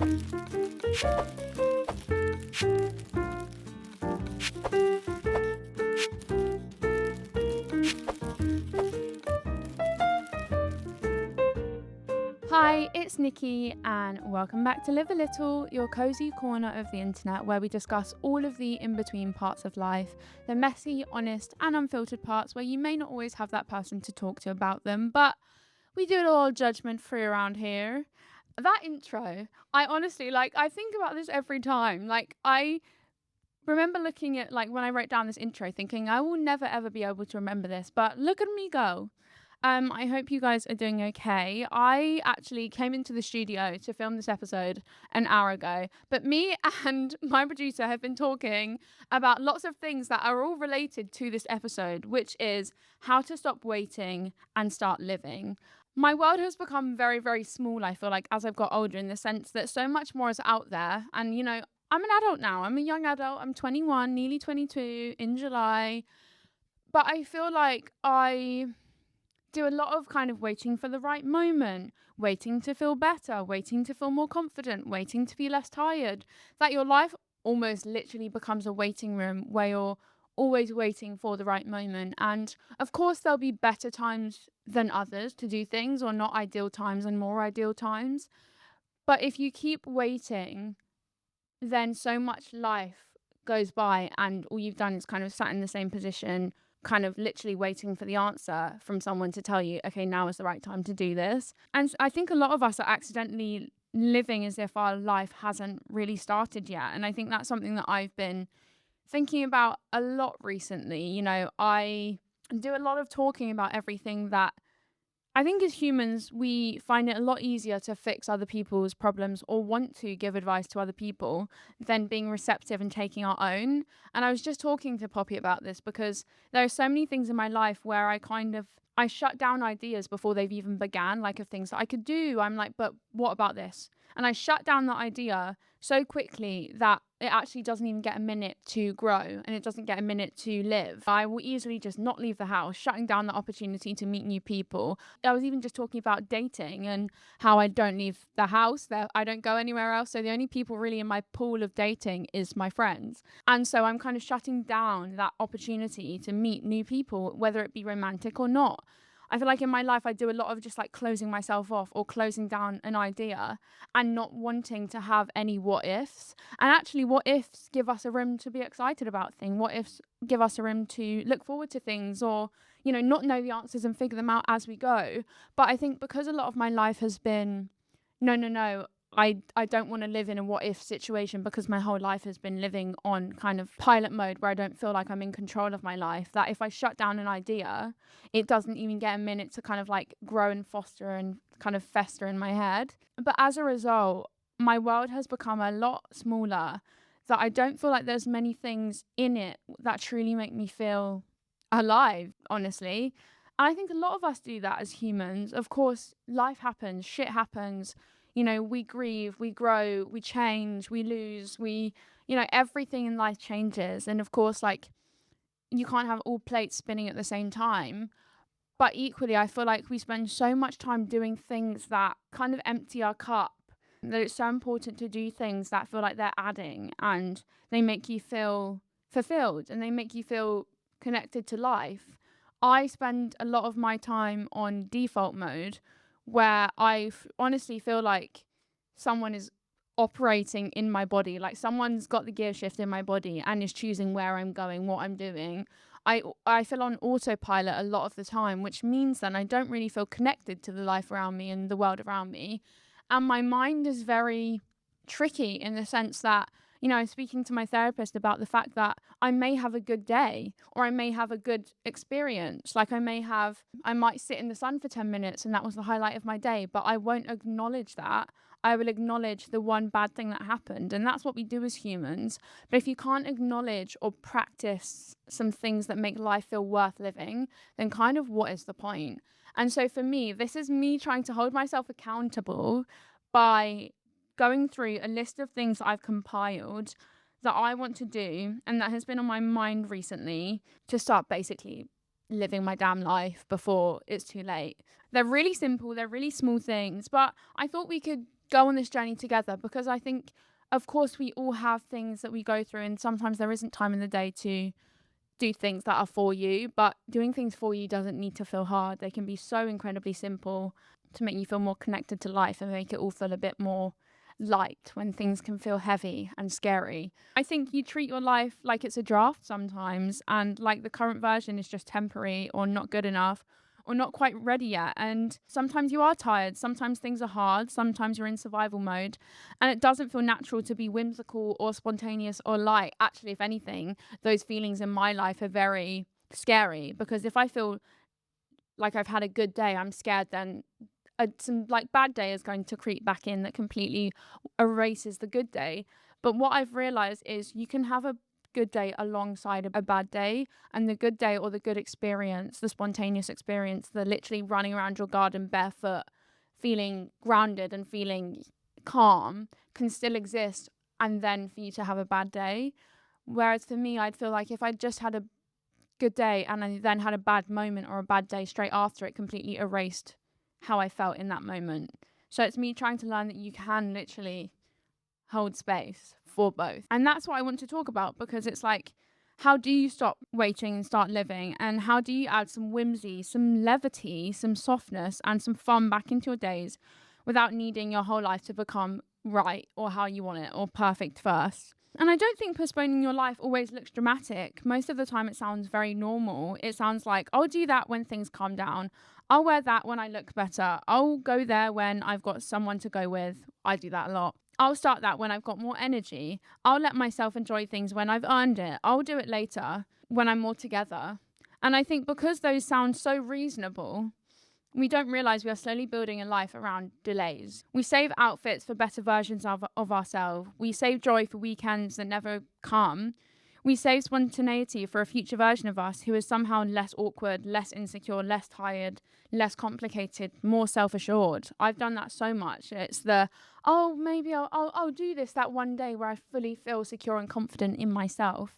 Hi, it's Nikki, and welcome back to Live a Little, your cozy corner of the internet where we discuss all of the in-between parts of life, the messy, honest, and unfiltered parts where you may not always have that person to talk to about them, but we do it all judgment-free around here. That intro, I honestly, I think about this every time. I remember looking at, when I wrote down this intro, thinking, I will never ever be able to remember this, but look at me go. I hope you guys are doing okay. I actually came into the studio to film this episode an hour ago, but me and my producer have been talking about lots of things that are all related to this episode, which is how to stop waiting and start living. My world has become very, very small, I feel like, as I've got older, in the sense that so much more is out there. And, I'm an adult now. I'm a young adult. I'm 21, nearly 22 in July. But I feel like I do a lot of kind of waiting for the right moment, waiting to feel better, waiting to feel more confident, waiting to be less tired. That your life almost literally becomes a waiting room where you're always waiting for the right moment. And of course, there'll be better times than others to do things, or not ideal times and more ideal times. But if you keep waiting, then so much life goes by and all you've done is kind of sat in the same position, kind of literally waiting for the answer from someone to tell you, okay, now is the right time to do this. And I think a lot of us are accidentally living as if our life hasn't really started yet. And I think that's something that I've been thinking about a lot recently. I do a lot of talking about everything that I think as humans, we find it a lot easier to fix other people's problems or want to give advice to other people than being receptive and taking our own. And I was just talking to Poppy about this because there are so many things in my life where I shut down ideas before they've even began, like of things that I could do. I'm like, but what about this? And I shut down that idea so quickly that it actually doesn't even get a minute to grow and it doesn't get a minute to live. I will easily just not leave the house, shutting down the opportunity to meet new people. I was even just talking about dating and how I don't leave the house. I don't go anywhere else. So the only people really in my pool of dating is my friends. And so I'm kind of shutting down that opportunity to meet new people, whether it be romantic or not. I feel like in my life, I do a lot of just like closing myself off or closing down an idea and not wanting to have any what ifs. And actually, what ifs give us a room to be excited about things. What ifs give us a room to look forward to things or, not know the answers and figure them out as we go. But I think because a lot of my life has been, no, I don't want to live in a what if situation because my whole life has been living on kind of pilot mode where I don't feel like I'm in control of my life, that if I shut down an idea, it doesn't even get a minute to kind of like grow and foster and kind of fester in my head. But as a result, my world has become a lot smaller, that I don't feel like there's many things in it that truly make me feel alive, honestly. And I think a lot of us do that as humans. Of course, life happens, shit happens. We grieve, we grow, we change, we lose, everything in life changes. And of course, you can't have all plates spinning at the same time. But equally, I feel like we spend so much time doing things that kind of empty our cup, that it's so important to do things that feel like they're adding and they make you feel fulfilled and they make you feel connected to life. I spend a lot of my time on default mode where I honestly feel like someone is operating in my body, like someone's got the gear shift in my body and is choosing where I'm going, what I'm doing. I feel on autopilot a lot of the time, which means then I don't really feel connected to the life around me and the world around me. And my mind is very tricky in the sense that, I'm speaking to my therapist about the fact that I may have a good day or I may have a good experience. Like I might sit in the sun for 10 minutes and that was the highlight of my day, but I won't acknowledge that. I will acknowledge the one bad thing that happened. And that's what we do as humans. But if you can't acknowledge or practice some things that make life feel worth living, then kind of what is the point? And so for me, this is me trying to hold myself accountable by going through a list of things that I've compiled that I want to do and that has been on my mind recently to start basically living my damn life before it's too late. They're really simple, they're really small things, but I thought we could go on this journey together, because I think, of course, we all have things that we go through, and sometimes there isn't time in the day to do things that are for you, but doing things for you doesn't need to feel hard. They can be so incredibly simple to make you feel more connected to life and make it all feel a bit more light when things can feel heavy and scary. I think you treat your life like it's a draft sometimes, and like the current version is just temporary or not good enough or not quite ready yet. And sometimes you are tired, sometimes things are hard, sometimes you're in survival mode, and it doesn't feel natural to be whimsical or spontaneous or light. Actually, if anything, those feelings in my life are very scary, because if I feel like I've had a good day, I'm scared then some like bad day is going to creep back in that completely erases the good day. But what I've realized is you can have a good day alongside a bad day, and the good day or the good experience, the spontaneous experience, the literally running around your garden barefoot, feeling grounded and feeling calm, can still exist, and then for you to have a bad day. Whereas for me, I'd feel like if I just had a good day and I then had a bad moment or a bad day straight after, it completely erased how I felt in that moment. So it's me trying to learn that you can literally hold space for both. And that's what I want to talk about, because it's like, how do you stop waiting and start living? And how do you add some whimsy, some levity, some softness, and some fun back into your days without needing your whole life to become right or how you want it or perfect first? And I don't think postponing your life always looks dramatic. Most of the time it sounds very normal. It sounds like, I'll do that when things calm down. I'll wear that when I look better. I'll go there when I've got someone to go with. I do that a lot. I'll start that when I've got more energy. I'll let myself enjoy things when I've earned it. I'll do it later when I'm more together. And I think because those sound so reasonable, we don't realize we are slowly building a life around delays. We save outfits for better versions of ourselves. We save joy for weekends that never come. We save spontaneity for a future version of us who is somehow less awkward, less insecure, less tired, less complicated, more self-assured. I've done that so much. It's the, oh, maybe I'll do this that one day where I fully feel secure and confident in myself.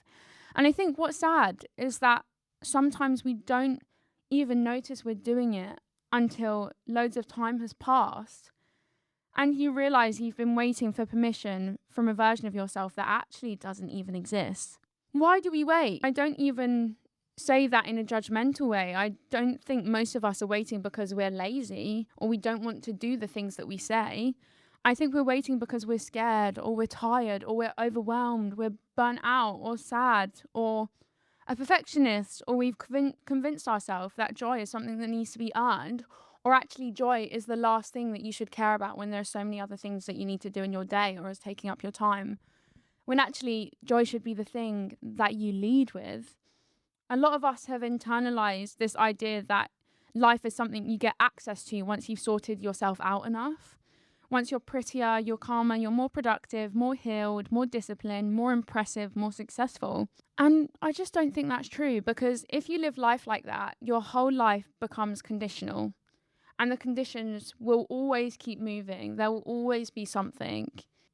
And I think what's sad is that sometimes we don't even notice we're doing it until loads of time has passed. And you realize you've been waiting for permission from a version of yourself that actually doesn't even exist. Why do we wait? I don't even say that in a judgmental way. I don't think most of us are waiting because we're lazy or we don't want to do the things that we say. I think we're waiting because we're scared or we're tired or we're overwhelmed, we're burnt out or sad or a perfectionist, or we've convinced ourselves that joy is something that needs to be earned, or actually joy is the last thing that you should care about when there are so many other things that you need to do in your day or is taking up your time. When actually joy should be the thing that you lead with. A lot of us have internalized this idea that life is something you get access to once you've sorted yourself out enough. Once you're prettier, you're calmer, you're more productive, more healed, more disciplined, more impressive, more successful. And I just don't think that's true, because if you live life like that, your whole life becomes conditional. And the conditions will always keep moving. There will always be something.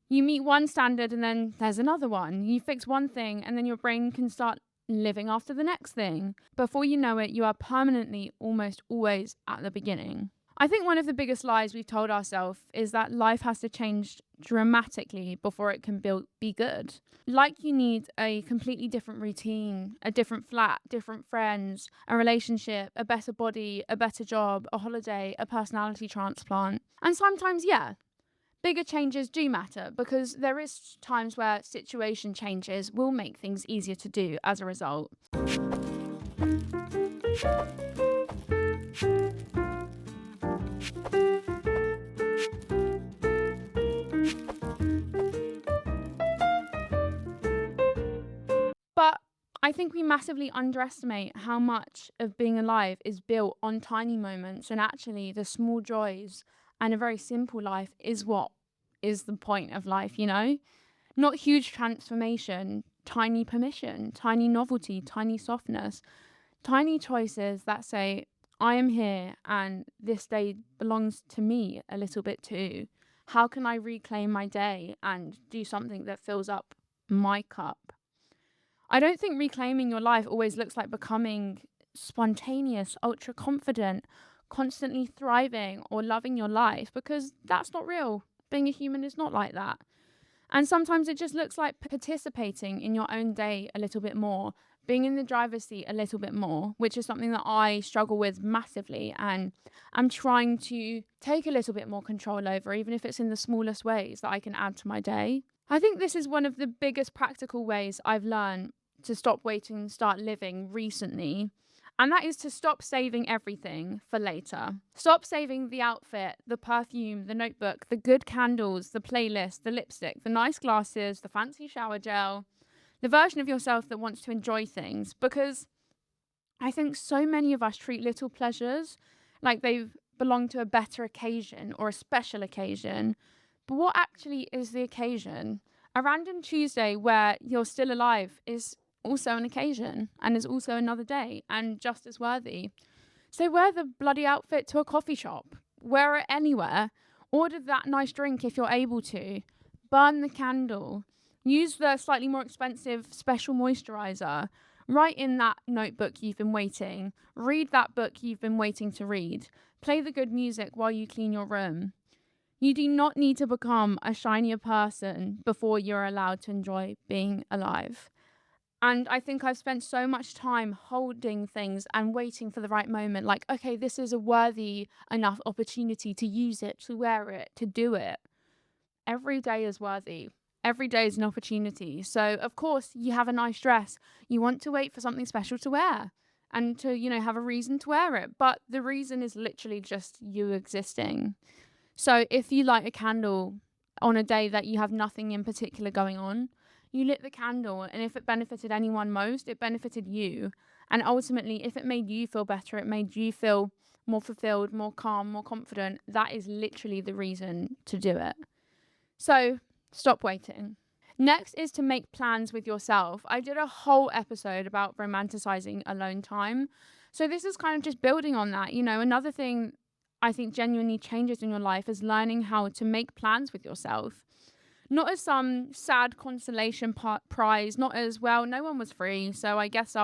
You meet one standard and then there's another one. You fix one thing and then your brain can start living after the next thing. Before you know it, you are permanently almost always at the beginning. I think one of the biggest lies we've told ourselves is that life has to change dramatically before it can be good. Like you need a completely different routine, a different flat, different friends, a relationship, a better body, a better job, a holiday, a personality transplant. And sometimes, yeah, bigger changes do matter, because there is times where situation changes will make things easier to do as a result. But I think we massively underestimate how much of being alive is built on tiny moments, and actually the small joys and a very simple life is what is the point of life, you know? Not huge transformation, tiny permission, tiny novelty, tiny softness, tiny choices that say, I am here and this day belongs to me a little bit too. How can I reclaim my day and do something that fills up my cup? I don't think reclaiming your life always looks like becoming spontaneous, ultra confident, constantly thriving or loving your life, because that's not real. being a human is not like that. And sometimes it just looks like participating in your own day a little bit more, being in the driver's seat a little bit more, which is something that I struggle with massively. And I'm trying to take a little bit more control over, even if it's in the smallest ways that I can add to my day. I think this is one of the biggest practical ways I've learned to stop waiting and start living recently. And that is to stop saving everything for later. Stop saving the outfit, the perfume, the notebook, the good candles, the playlist, the lipstick, the nice glasses, the fancy shower gel, the version of yourself that wants to enjoy things. Because I think so many of us treat little pleasures like they belong to a better occasion or a special occasion. But what actually is the occasion? A random Tuesday where you're still alive is also an occasion and is also another day and just as worthy. So wear the bloody outfit to a coffee shop, wear it anywhere, order that nice drink if you're able to, burn the candle, use the slightly more expensive special moisturizer, write in that notebook you've been waiting, read that book you've been waiting to read, play the good music while you clean your room. You do not need to become a shinier person before you're allowed to enjoy being alive. And I think I've spent so much time holding things and waiting for the right moment. Like, okay, this is a worthy enough opportunity to use it, to wear it, to do it. Every day is worthy. Every day is an opportunity. So, of course, you have a nice dress. You want to wait for something special to wear and to, have a reason to wear it. But the reason is literally just you existing. So if you light a candle on a day that you have nothing in particular going on, you lit the candle, and if it benefited anyone most, it benefited you. And ultimately, if it made you feel better, it made you feel more fulfilled, more calm, more confident, that is literally the reason to do it. So stop waiting. Next is to make plans with yourself. I did a whole episode about romanticizing alone time. So this is kind of just building on that. Another thing I think genuinely changes in your life is learning how to make plans with yourself. Not as some sad consolation prize, not as, well, no one was free, so I guess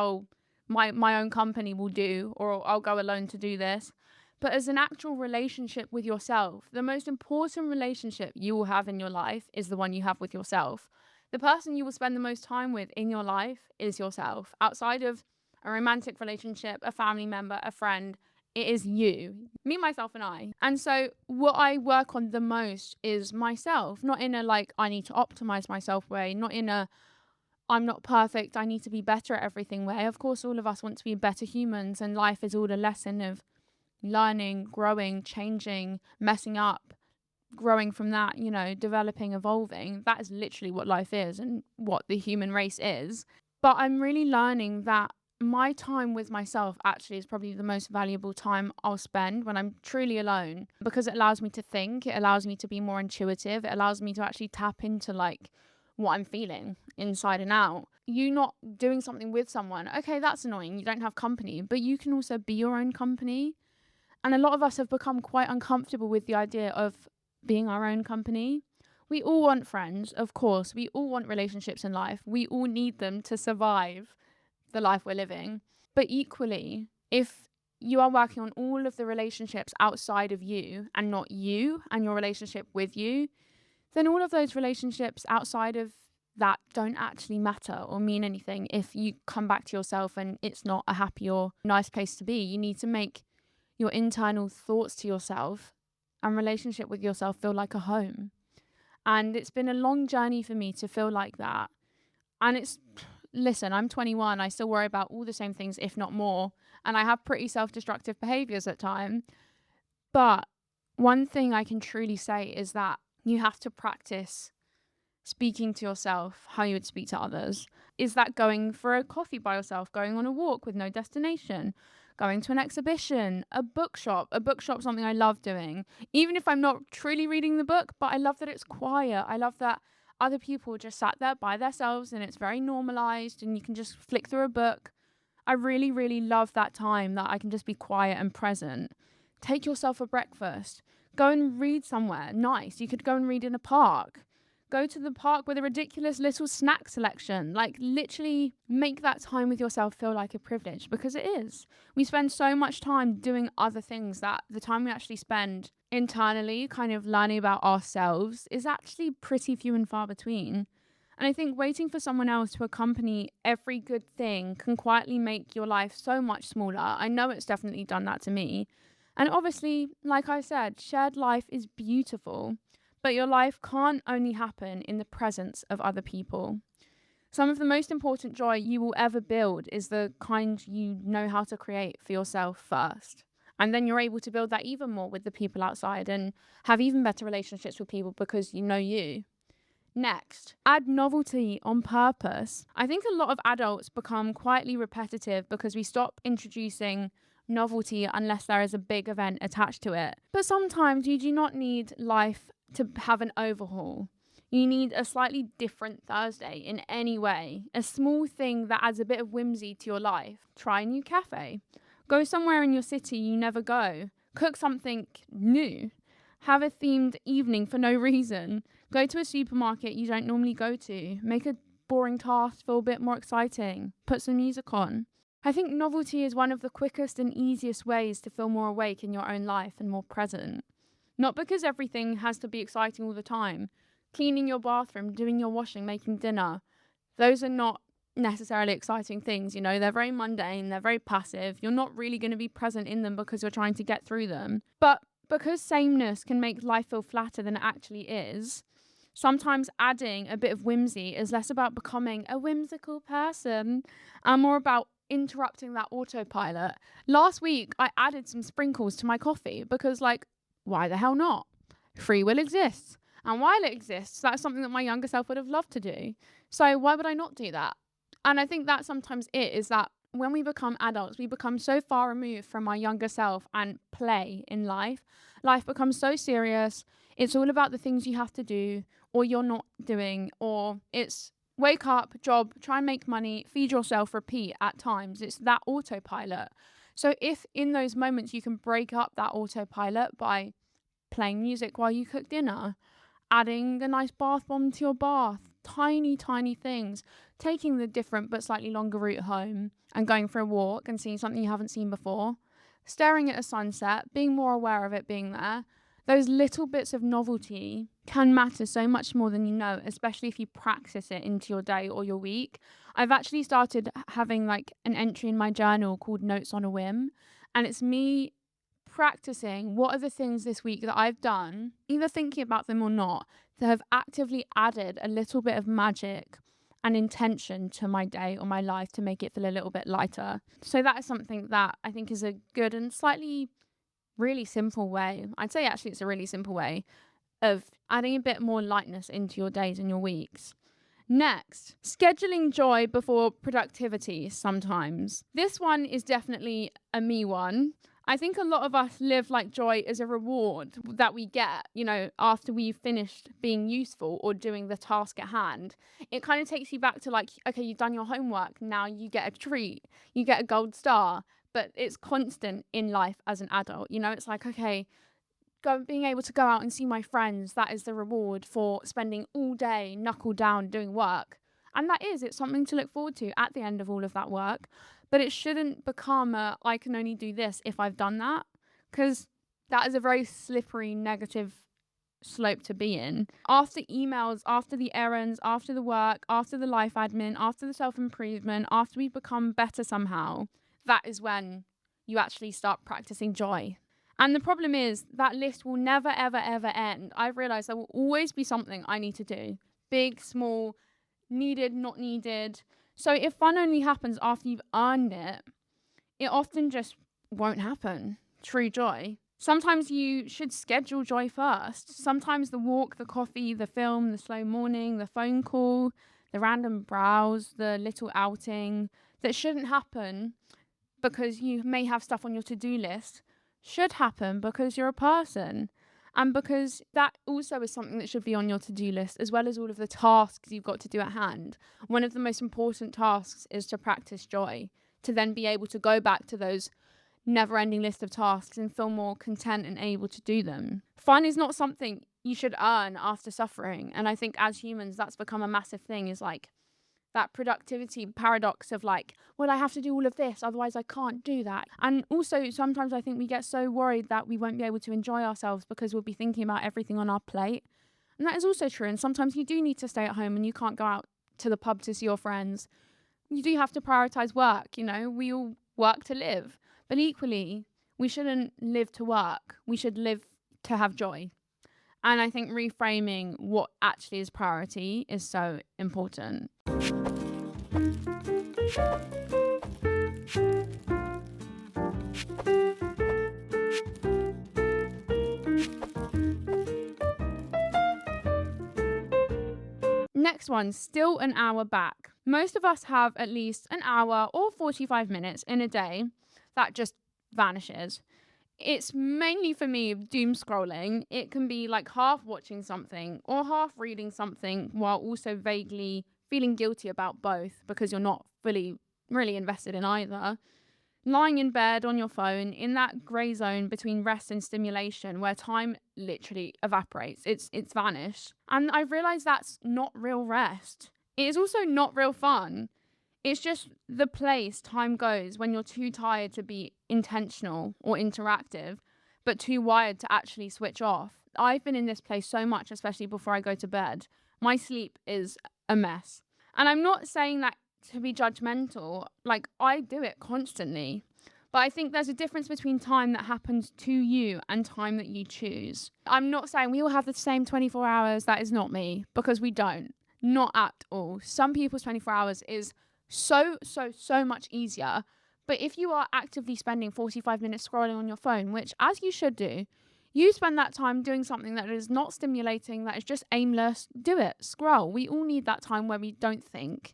my own company will do, or I'll go alone to do this. But as an actual relationship with yourself. The most important relationship you will have in your life is the one you have with yourself. The person you will spend the most time with in your life is yourself. Outside of a romantic relationship, a family member, a friend, it is you, me, myself, and I. And so what I work on the most is myself, not in a I need to optimize myself way, not in a I'm not perfect, I need to be better at everything way. Of course, all of us want to be better humans, and life is all a lesson of learning, growing, changing, messing up, growing from that, developing, evolving. That is literally what life is and what the human race is. But I'm really learning that my time with myself actually is probably the most valuable time I'll spend when I'm truly alone, because it allows me to think, it allows me to be more intuitive, it allows me to actually tap into what I'm feeling inside and out. You not doing something with someone, okay, that's annoying, you don't have company, but you can also be your own company. And a lot of us have become quite uncomfortable with the idea of being our own company. We all want friends, of course, we all want relationships in life, we all need them to survive the life we're living. But equally, if you are working on all of the relationships outside of you and not you and your relationship with you, then all of those relationships outside of that don't actually matter or mean anything if you come back to yourself and it's not a happy or nice place to be. You need to make your internal thoughts to yourself and relationship with yourself feel like a home. And it's been a long journey for me to feel like that. And listen, I'm 21. I still worry about all the same things, if not more. And I have pretty self-destructive behaviors at times. But one thing I can truly say is that you have to practice speaking to yourself how you would speak to others. Is that going for a coffee by yourself, going on a walk with no destination, going to an exhibition, a bookshop something I love doing, even if I'm not truly reading the book, but I love that it's quiet. I love that other people just sat there by themselves and it's very normalized and you can just flick through a book. I really, really love that time that I can just be quiet and present. Take yourself a breakfast. Go and read somewhere nice. You could go and read in a park. Go to the park with a ridiculous little snack selection. Literally make that time with yourself feel like a privilege, because it is. We spend so much time doing other things that the time we actually spend internally, kind of learning about ourselves, is actually pretty few and far between. And I think waiting for someone else to accompany every good thing can quietly make your life so much smaller. I know it's definitely done that to me. And obviously, like I said, shared life is beautiful, but your life can't only happen in the presence of other people. Some of the most important joy you will ever build is the kind you know how to create for yourself first. And then you're able to build that even more with the people outside and have even better relationships with people because you know you. Next, add novelty on purpose. I think a lot of adults become quietly repetitive because we stop introducing novelty unless there is a big event attached to it. But sometimes you do not need life to have an overhaul. You need a slightly different Thursday in any way, a small thing that adds a bit of whimsy to your life. Try a new cafe. Go somewhere in your city you never go. Cook something new. Have a themed evening for no reason. Go to a supermarket you don't normally go to. Make a boring task feel a bit more exciting. Put some music on. I think novelty is one of the quickest and easiest ways to feel more awake in your own life and more present. Not because everything has to be exciting all the time. Cleaning your bathroom, doing your washing, making dinner. Those are not necessarily exciting things, you know, they're very mundane, they're very passive. You're not really going to be present in them because you're trying to get through them. But because sameness can make life feel flatter than it actually is, sometimes adding a bit of whimsy is less about becoming a whimsical person and more about interrupting that autopilot. Last week, I added some sprinkles to my coffee because, like, why the hell not? Free will exists. And while it exists, that's something that my younger self would have loved to do. So why would I not do that? And I think that's sometimes it, is that when we become adults, we become so far removed from our younger self and play in life. Life becomes so serious. It's all about the things you have to do or you're not doing, or it's wake up, job, try and make money, feed yourself, repeat at times. It's that autopilot. So if in those moments you can break up that autopilot by playing music while you cook dinner, adding a nice bath bomb to your bath, tiny, tiny things, taking the different but slightly longer route home and going for a walk and seeing something you haven't seen before, staring at a sunset, being more aware of it being there. Those little bits of novelty can matter so much more than you know, especially if you practice it into your day or your week. I've actually started having like an entry in my journal called Notes on a Whim, and it's me practicing what are the things this week that I've done, either thinking about them or not, that have actively added a little bit of magic and intention to my day or my life to make it feel a little bit lighter. So that is something that I think is a good and slightly really simple way. I'd say actually it's a really simple way of adding a bit more lightness into your days and your weeks. Next, scheduling joy before productivity sometimes. This one is definitely a me one. I think a lot of us live like joy as a reward that we get, you know, after we've finished being useful or doing the task at hand. It kind of takes you back to like, okay, you've done your homework, now you get a treat, you get a gold star, but it's constant in life as an adult. You know, it's like, okay, being able to go out and see my friends, that is the reward for spending all day knuckle down doing work. And it's something to look forward to at the end of all of that work. But it shouldn't become I can only do this if I've done that, because that is a very slippery, negative slope to be in. After emails, after the errands, after the work, after the life admin, after the self-improvement, after we become better somehow, that is when you actually start practicing joy. And the problem is that list will never, ever, ever end. I've realized there will always be something I need to do. Big, small, needed, not needed. So if fun only happens after you've earned it, it often just won't happen. True joy. Sometimes you should schedule joy first. Sometimes the walk, the coffee, the film, the slow morning, the phone call, the random browse, the little outing that shouldn't happen because you may have stuff on your to-do list should happen because you're a person. And because that also is something that should be on your to-do list, as well as all of the tasks you've got to do at hand. One of the most important tasks is to practice joy, to then be able to go back to those never-ending list of tasks and feel more content and able to do them. Fun is not something you should earn after suffering. And I think as humans, that's become a massive thing, is like, that productivity paradox of like, well, I have to do all of this, otherwise I can't do that. And also sometimes I think we get so worried that we won't be able to enjoy ourselves because we'll be thinking about everything on our plate. And that is also true. And sometimes you do need to stay at home and you can't go out to the pub to see your friends. You do have to prioritize work. We all work to live, but equally we shouldn't live to work. We should live to have joy. And I think reframing what actually is priority is so important. Next one, still an hour back. Most of us have at least an hour or 45 minutes in a day that just vanishes. It's mainly for me doom scrolling. It can be like half watching something or half reading something while also vaguely feeling guilty about both because you're not fully really invested in either. Lying in bed on your phone in that grey zone between rest and stimulation where time literally evaporates. It's vanished. And I've realised that's not real rest. It is also not real fun. It's just the place time goes when you're too tired to be intentional or interactive, but too wired to actually switch off. I've been in this place so much, especially before I go to bed. My sleep is a mess. And I'm not saying that to be judgmental. Like, I do it constantly. But I think there's a difference between time that happens to you and time that you choose. I'm not saying we all have the same 24 hours. That is not me, because we don't. Not at all. Some people's 24 hours is so much easier. But if you are actively spending 45 minutes scrolling on your phone, which as you should do, you spend that time doing something that is not stimulating, that is just aimless, do it. Scroll. We all need that time where we don't think.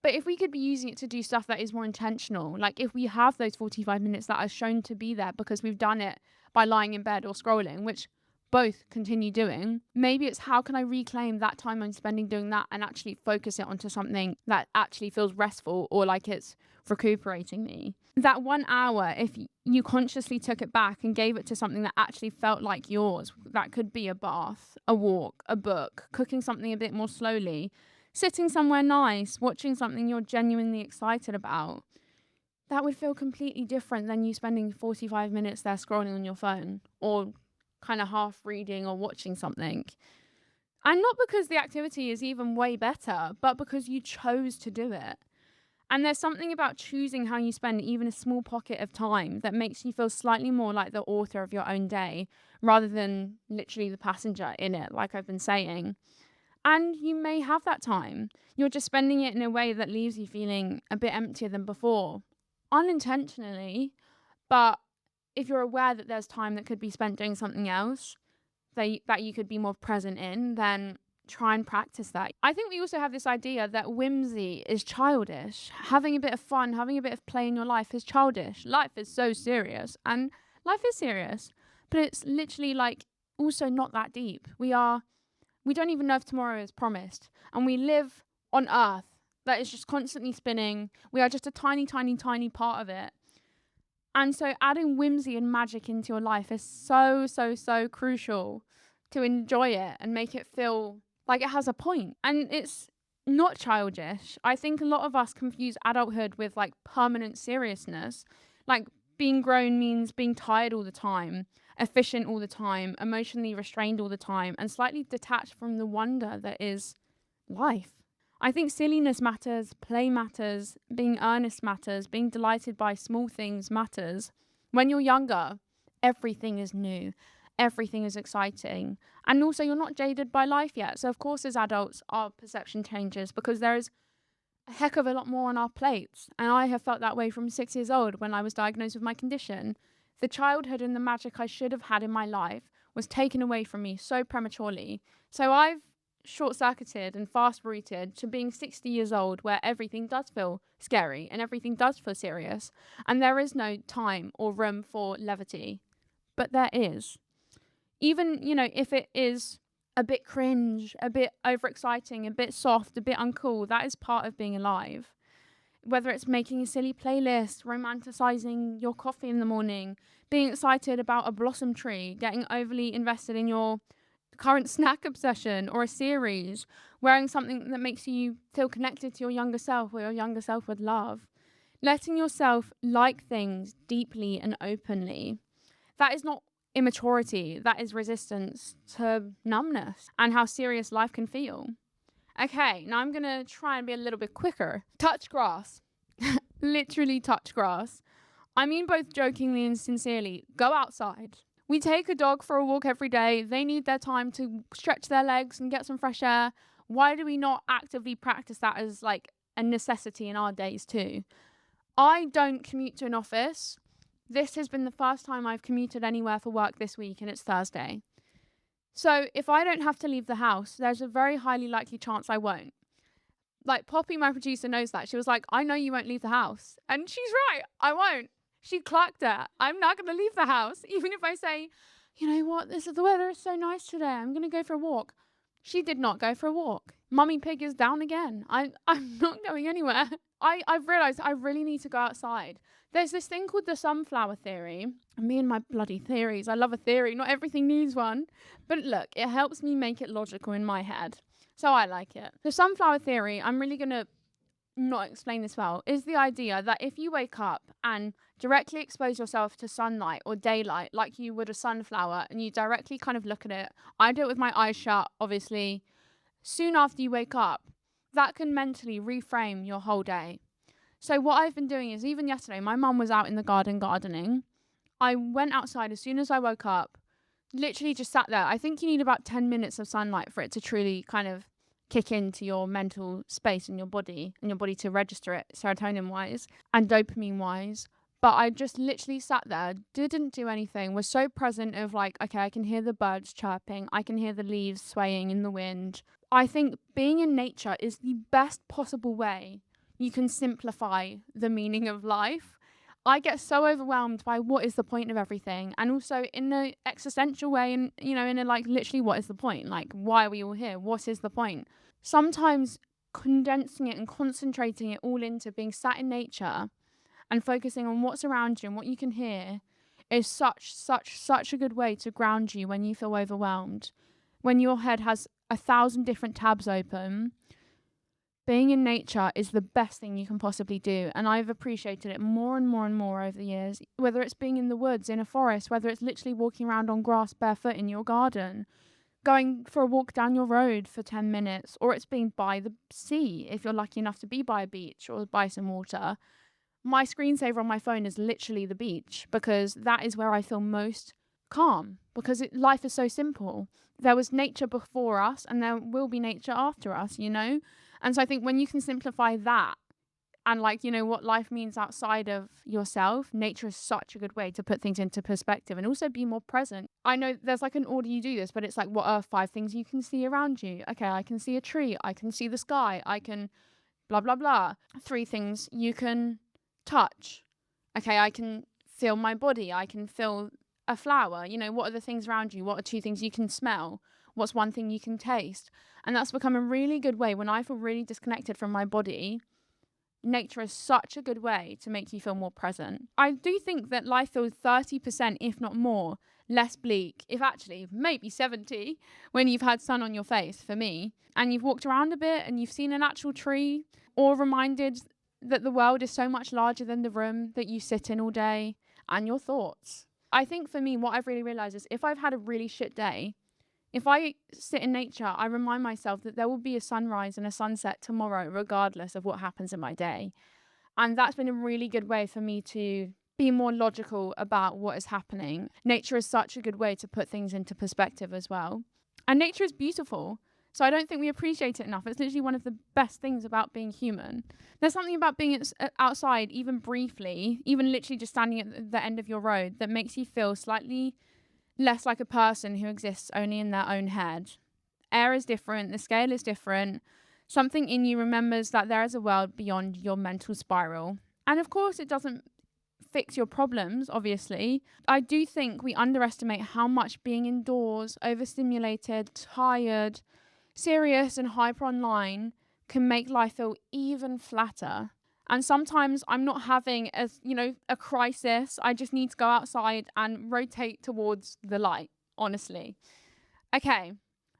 But if we could be using it to do stuff that is more intentional, like if we have those 45 minutes that are shown to be there because we've done it by lying in bed or scrolling, which both continue doing, maybe it's how can I reclaim that time I'm spending doing that and actually focus it onto something that actually feels restful or like it's recuperating me. That 1 hour, if you consciously took it back and gave it to something that actually felt like yours, that could be a bath, a walk, a book, cooking something a bit more slowly, sitting somewhere nice, watching something you're genuinely excited about, that would feel completely different than you spending 45 minutes there scrolling on your phone or kind of half reading or watching something. And not because the activity is even way better, but because you chose to do it. And there's something about choosing how you spend even a small pocket of time that makes you feel slightly more like the author of your own day rather than literally the passenger in it, like I've been saying. And you may have that time. You're just spending it in a way that leaves you feeling a bit emptier than before, unintentionally. But if you're aware that there's time that could be spent doing something else that you could be more present in, then try and practice that. I think we also have this idea that whimsy is childish. Having a bit of fun, having a bit of play in your life is childish. Life is so serious, and life is serious, but it's literally like also not that deep. We don't even know if tomorrow is promised. And we live on Earth that is just constantly spinning. We are just a tiny part of it. And so adding whimsy and magic into your life is so crucial to enjoy it and make it feel like it has a point. And it's not childish. I think a lot of us confuse adulthood with like permanent seriousness. Like being grown means being tired all the time, efficient all the time, emotionally restrained all the time, and slightly detached from the wonder that is life. I think silliness matters, play matters, being earnest matters, being delighted by small things matters. When you're younger, everything is new, everything is exciting, and also you're not jaded by life yet. So of course as adults our perception changes because there is a heck of a lot more on our plates, and I have felt that way from 6 years old when I was diagnosed with my condition. The childhood and the magic I should have had in my life was taken away from me so prematurely. So I've short-circuited and fast-routed to being 60 years old where everything does feel scary and everything does feel serious, and there is no time or room for levity. But there is. Even, if it is a bit cringe, a bit overexciting, a bit soft, a bit uncool, that is part of being alive. Whether it's making a silly playlist, romanticizing your coffee in the morning, being excited about a blossom tree, getting overly invested in your current snack obsession or a series, wearing something that makes you feel connected to your younger self or your younger self would love. Letting yourself like things deeply and openly. That is not immaturity, that is resistance to numbness and how serious life can feel. Okay, now I'm going to try and be a little bit quicker. Touch grass. Literally touch grass. I mean both jokingly and sincerely. Go outside. We take a dog for a walk every day. They need their time to stretch their legs and get some fresh air. Why do we not actively practice that as like a necessity in our days too? I don't commute to an office. This has been the first time I've commuted anywhere for work this week, and it's Thursday. So if I don't have to leave the house, there's a very highly likely chance I won't. Like Poppy, my producer, knows that. She was like, I know you won't leave the house. And she's right. I won't. She clocked it. I'm not going to leave the house. Even if I say, you know what, the weather is so nice today. I'm going to go for a walk. She did not go for a walk. Mummy Pig is down again. I'm not going anywhere. I've realised I really need to go outside. There's this thing called the sunflower theory. Me and my bloody theories. I love a theory. Not everything needs one. But look, it helps me make it logical in my head. So I like it. The sunflower theory, I'm really going to not explain this well, is the idea that if you wake up and directly expose yourself to sunlight or daylight like you would a sunflower and you directly kind of look at it, I do it with my eyes shut, obviously, soon after you wake up, that can mentally reframe your whole day. So what I've been doing is, even yesterday, my mum was out in the garden gardening. I went outside as soon as I woke up, literally just sat there. I think you need about 10 minutes of sunlight for it to truly kind of kick into your mental space in your body and your body to register it serotonin wise and dopamine wise. But I just literally sat there, didn't do anything, was so present of like, okay, I can hear the birds chirping, I can hear the leaves swaying in the wind. I think being in nature is the best possible way you can simplify the meaning of life. I get so overwhelmed by what is the point of everything, and also in an existential way, and in a like literally what is the point? Like, why are we all here? What is the point? Sometimes condensing it and concentrating it all into being sat in nature and focusing on what's around you and what you can hear is such a good way to ground you when you feel overwhelmed. When your head has 1,000 different tabs open, being in nature is the best thing you can possibly do. And I've appreciated it more and more and more over the years, whether it's being in the woods, in a forest, whether it's literally walking around on grass barefoot in your garden, going for a walk down your road for 10 minutes, or it's being by the sea if you're lucky enough to be by a beach or by some water. My screensaver on my phone is literally the beach, because that is where I feel most calm, because life is so simple. There was nature before us and there will be nature after us, And so I think when you can simplify that and what life means outside of yourself, nature is such a good way to put things into perspective and also be more present. I know there's like an order you do this, but it's like, what are 5 things you can see around you? Okay, I can see a tree. I can see the sky. I can blah, blah, blah. 3 things you can touch. Okay, I can feel my body. I can feel a flower. What are the things around you? What are 2 things you can smell? What's 1 thing you can taste? And that's become a really good way when I feel really disconnected from my body. Nature is such a good way to make you feel more present. I do think that life feels 30%, if not more, less bleak, if actually maybe 70, when you've had sun on your face, for me, and you've walked around a bit and you've seen an actual tree, or reminded that the world is so much larger than the room that you sit in all day and your thoughts. I think for me, what I've really realized is if I've had a really shit day, if I sit in nature, I remind myself that there will be a sunrise and a sunset tomorrow, regardless of what happens in my day. And that's been a really good way for me to be more logical about what is happening. Nature is such a good way to put things into perspective as well. And nature is beautiful. So I don't think we appreciate it enough. It's literally one of the best things about being human. There's something about being outside, even briefly, even literally just standing at the end of your road, that makes you feel slightly less like a person who exists only in their own head. Air is different, the scale is different. Something in you remembers that there is a world beyond your mental spiral. And of course, it doesn't fix your problems, obviously. I do think we underestimate how much being indoors, overstimulated, tired, serious and hyper online can make life feel even flatter. And sometimes I'm not having a crisis. I just need to go outside and rotate towards the light, honestly. Okay,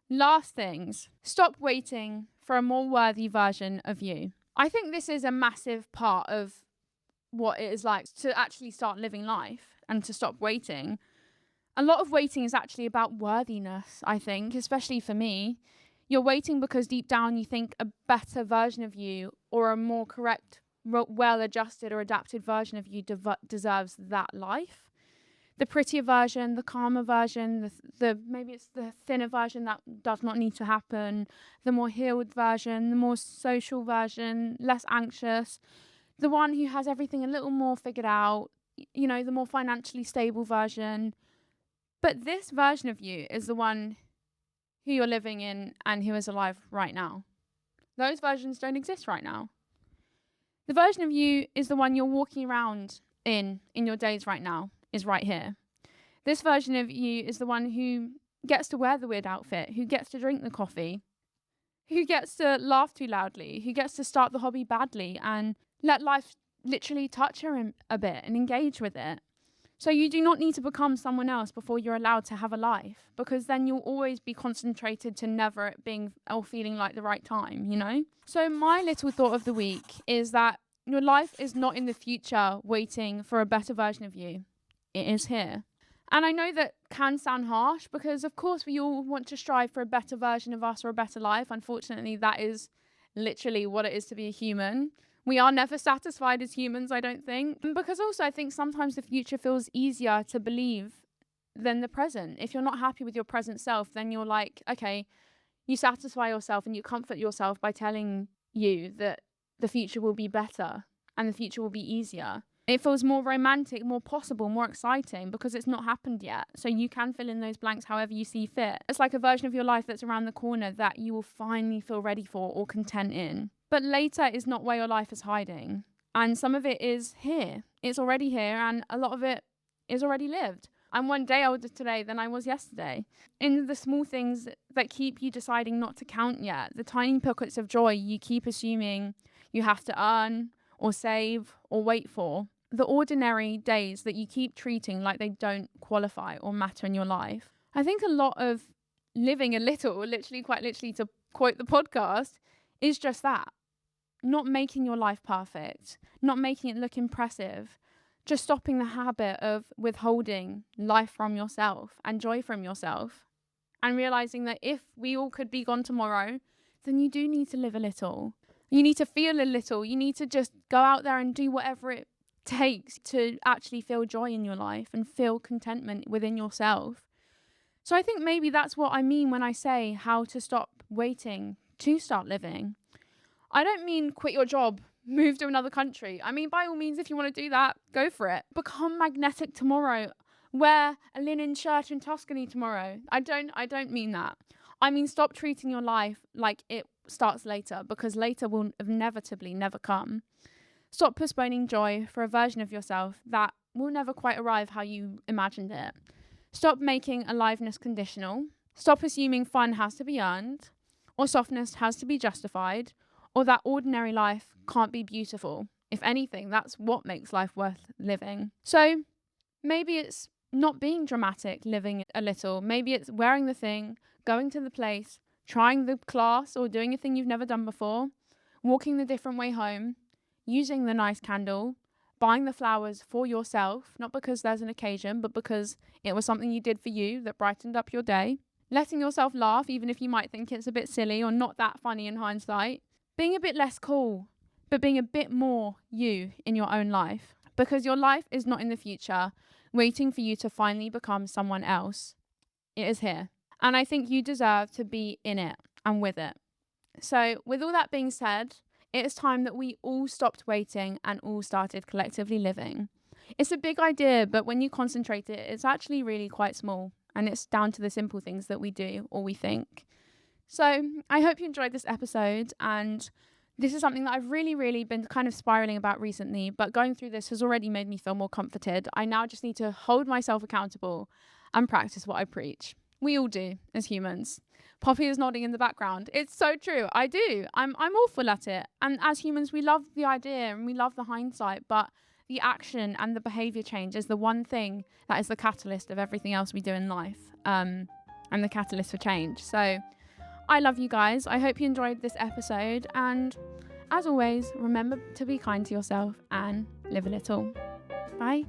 Last things, stop waiting for a more worthy version of you. I think this is a massive part of what it is like to actually start living life and to stop waiting. A lot of waiting is actually about worthiness, I think, especially for me. You're waiting because deep down you think a better version of you or a more correct, well-adjusted or adapted version of you deserves that life. The prettier version, the calmer version, the maybe it's the thinner version that does not need to happen, the more healed version, the more social version, less anxious, the one who has everything a little more figured out, the more financially stable version. But this version of you is the one who you're living in and who is alive right now. Those versions don't exist right now. The version of you is the one you're walking around in your days right now, is right here. This version of you is the one who gets to wear the weird outfit, who gets to drink the coffee, who gets to laugh too loudly, who gets to start the hobby badly and let life literally touch her a bit and engage with it. So you do not need to become someone else before you're allowed to have a life, because then you'll always be concentrated to never it being or feeling like the right time, So my little thought of the week is that your life is not in the future waiting for a better version of you. It is here. And I know that can sound harsh because, of course, we all want to strive for a better version of us or a better life. Unfortunately, that is literally what it is to be a human. We are never satisfied as humans, I don't think. Because also, I think sometimes the future feels easier to believe than the present. If you're not happy with your present self, then you're like, okay, you satisfy yourself and you comfort yourself by telling you that the future will be better and the future will be easier. It feels more romantic, more possible, more exciting because it's not happened yet. So you can fill in those blanks however you see fit. It's like a version of your life that's around the corner that you will finally feel ready for or content in. But later is not where your life is hiding. And some of it is here. It's already here and a lot of it is already lived. I'm one day older today than I was yesterday. In the small things that keep you deciding not to count yet, the tiny pockets of joy you keep assuming you have to earn or save or wait for, the ordinary days that you keep treating like they don't qualify or matter in your life. I think a lot of living a little, quite literally to quote the podcast, is just that. Not making your life perfect, not making it look impressive, just stopping the habit of withholding life from yourself and joy from yourself and realizing that if we all could be gone tomorrow, then you do need to live a little. You need to feel a little. You need to just go out there and do whatever it takes to actually feel joy in your life and feel contentment within yourself. So I think maybe that's what I mean when I say how to stop waiting to start living. I don't mean quit your job, move to another country. I mean, by all means, if you want to do that, go for it. Become magnetic tomorrow. Wear a linen shirt in Tuscany tomorrow. I don't mean that. I mean, stop treating your life like it starts later, because later will inevitably never come. Stop postponing joy for a version of yourself that will never quite arrive how you imagined it. Stop making aliveness conditional. Stop assuming fun has to be earned, or softness has to be justified, or that ordinary life can't be beautiful. If anything, that's what makes life worth living. So maybe it's not being dramatic, living a little. Maybe it's wearing the thing, going to the place, trying the class or doing a thing you've never done before, walking the different way home, using the nice candle, buying the flowers for yourself, not because there's an occasion, but because it was something you did for you that brightened up your day, letting yourself laugh even if you might think it's a bit silly or not that funny in hindsight, being a bit less cool, but being a bit more you in your own life, because your life is not in the future waiting for you to finally become someone else. It is here. And I think you deserve to be in it and with it. So with all that being said, it is time that we all stopped waiting and all started collectively living. It's a big idea, but when you concentrate it, it's actually really quite small. And it's down to the simple things that we do or we think. So I hope you enjoyed this episode. And this is something that I've really been kind of spiraling about recently. But going through this has already made me feel more comforted. I now just need to hold myself accountable and practice what I preach. We all do as humans. Poppy is nodding in the background. It's so true. I do. I'm awful at it. And as humans, we love the idea and we love the hindsight, but the action and the behavior change is the one thing that is the catalyst of everything else we do in life, and the catalyst for change. So I love you guys. I hope you enjoyed this episode. And as always, remember to be kind to yourself and live a little. Bye.